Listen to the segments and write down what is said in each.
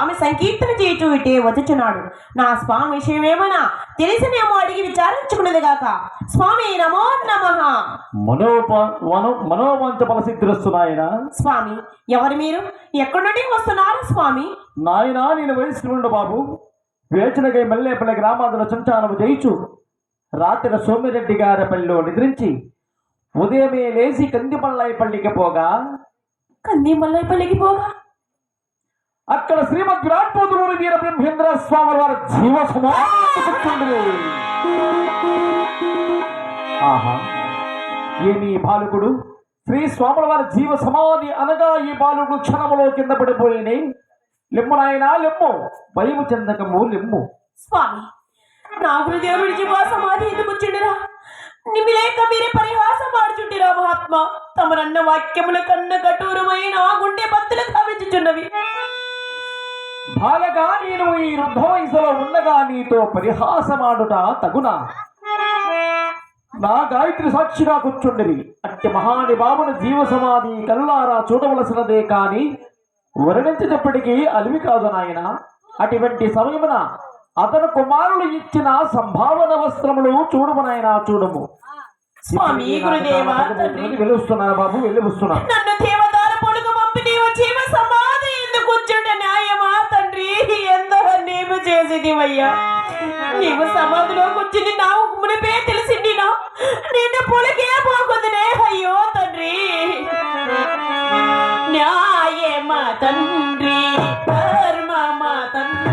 స్వామి సంకీర్తన చేయుచు ఇటే వచ్చుచున్నాడు. నా స్వామి విషయమేమన్నా తెలిసినేమో అడిగి విచారించుకున్నది గాక. స్వామి నమో నమః. మనోవంచ ఫలసిద్ధిస్తున్నాయన. స్వామి ఎవరు మీరు? ఎక్కడి నుండి వస్తున్నారు స్వామి? నాయన నేను వయసుకుండు బాబు. వేచనకై మల్లేపల్లి గ్రామాదుల సంచారము చేయించు రాత్రి సోమిరెడ్డి గారి పల్లిలో నిద్రించి ఉదయమే లేచి కందిమల్లాయపల్లికి పోగా అక్కడ శ్రీమద్ విరాట్పోతులూరి వీర బ్రహ్మేంద్ర స్వామి వారి జీవ సమాధి. ఆహా, ఏమి బాలకుడు! శ్రీ స్వాముల వారి జీవ సమాధి అనగా ఈ బాలుడు క్షణములో కింద పడిపోయినాయి. లిమ్ము నాయనా లిమ్ము, భయము చెందకము లిమ్ము. స్వామి నా హృదయముడి జీవ సమాధి ఎందుకు వచ్చిండిరా? నిమిలేక మీరే పరిహాసం ఆడుచుంటిరా మహాత్మా. తమరన్న వాక్యముల కన్న కఠోరమై నా గుండె బత్తులు కవించుచున్నవి. బాలగా నేను ఈ వృద్ధ వయసులో ఉండగా నీతో పరిహాసమాడుట తగునా? నా గాయత్రి సాక్షిగా కూర్చుండిరి. అట్టి మహానుభావుని జీవ సమాధి కల్లారా చూడవలసినదే కాని వర్ణించేటప్పటికీ అలివి కాదు నాయన. అటువంటి సమయమున అతను కుమారులు ఇచ్చిన సంభావన వస్త్రములు చూడము నాయన, చూడము. స్వామి గురుదేవా వెలుస్తున్నారు బాబు, వెళ్ళిస్తున్నారు. నన్ను దేవదార పొడుగు పంపి నీవు జీవ సమాధి ఎందుకు కూర్చుంట న్యాయమా తండ్రి? ఎందరో నీవు చేసేదివయ్యా. నీవు సమాధిలో కూర్చుని నా మునిపే తెలిసిండినా నిన్ను పొలికే పోకుందినే. అయ్యో తండ్రి, న్యాయమా తండ్రి, ధర్మమా తండ్రి,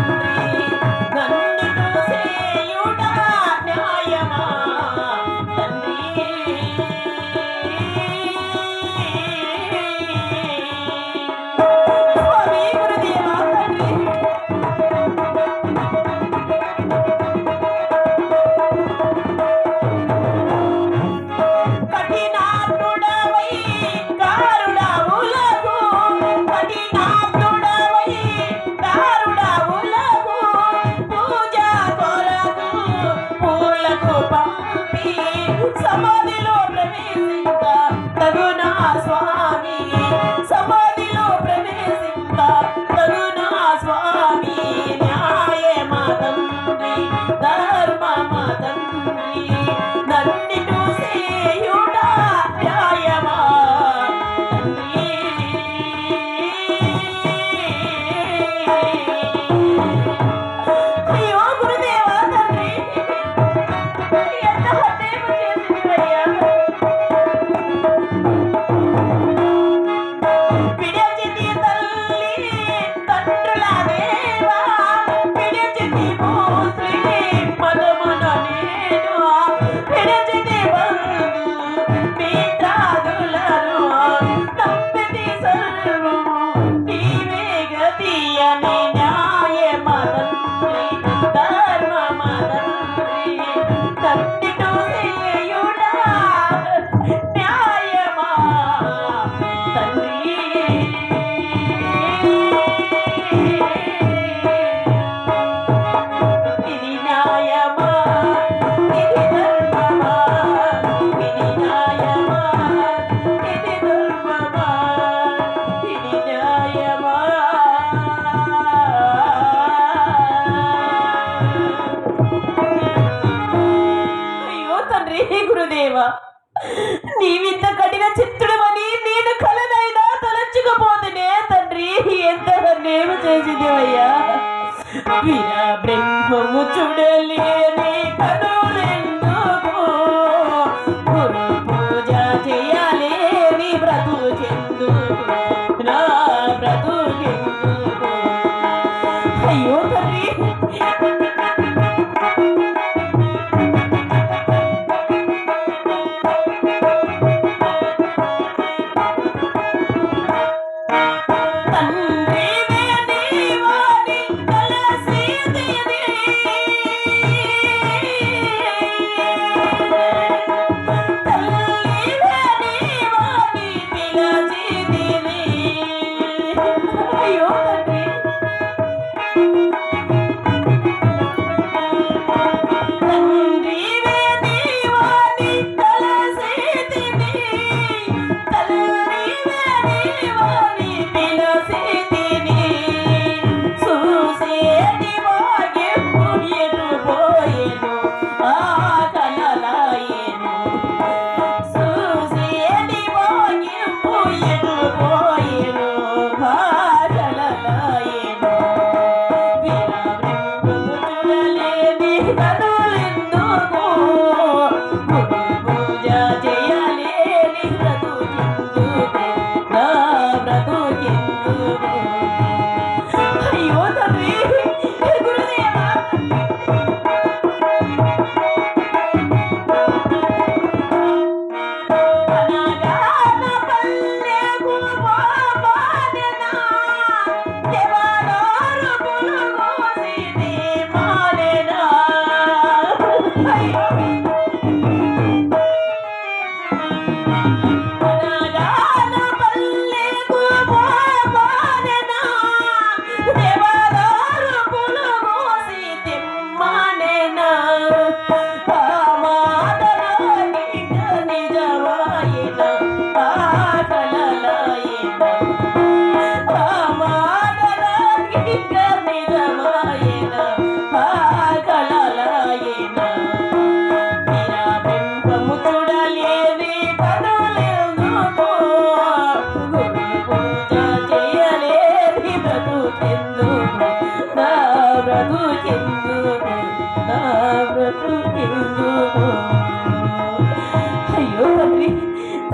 నీవింత కఠిన చిత్తుడమని నేను కలనైనా తలంచుకపోతేనే తండ్రి. ఎంత నేను చేసిందివయ్యా. వీర బ్రహ్మము చూడలేని కనులెందుకు, గురు పూజ చేయాలి నీ బ్రతుకెందుకు, నా బ్రతుకెందుకు. అయ్యో తండ్రి,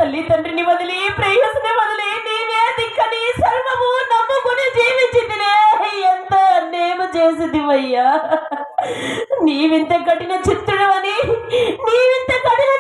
తల్లి తండ్రిని వదిలి ప్రేయసుని వదిలి నీవే దిక్కని సర్వము నమ్ముకుని జీవించిందిలే ఎంత అన్నేము చేసిదివయ్యా. నీవింత కఠిన చిత్తుడు అని నీవింత కఠిన